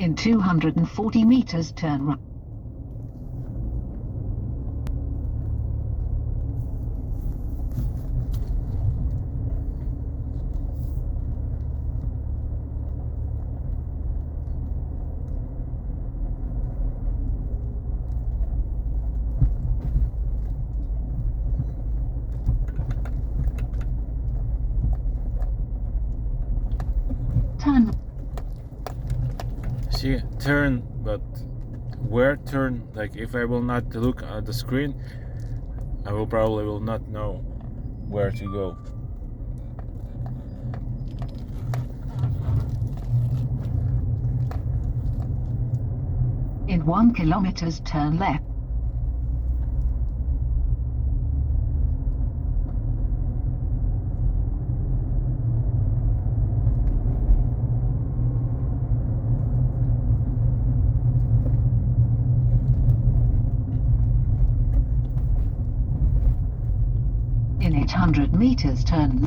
In 240 meters, turn right. Turn. See, turn, but where turn? Like, if I will not look at the screen, I will probably will not know where to go. In 1 kilometers, turn left. In 800 meters, turn.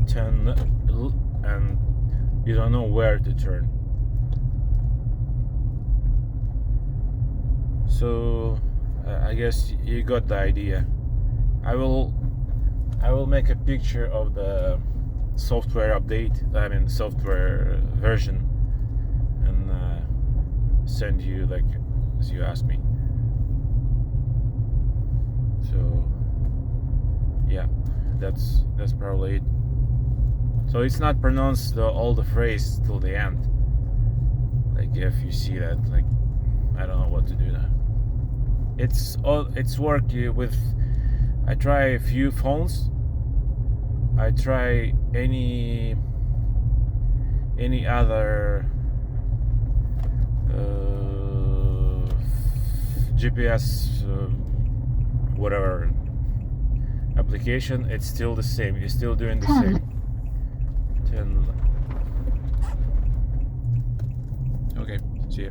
Turn, and you don't know where to turn. So I guess you got the idea. I will make a picture of the software update. I mean software version, and send you like as you asked me. So yeah, that's probably it. So it's not pronounced all the phrase till the end. Like if you see that, like I don't know what to do now. It's work with. I try a few phones. I try any other GPS whatever application. It's still the same. You're still doing the same. Okay, see ya.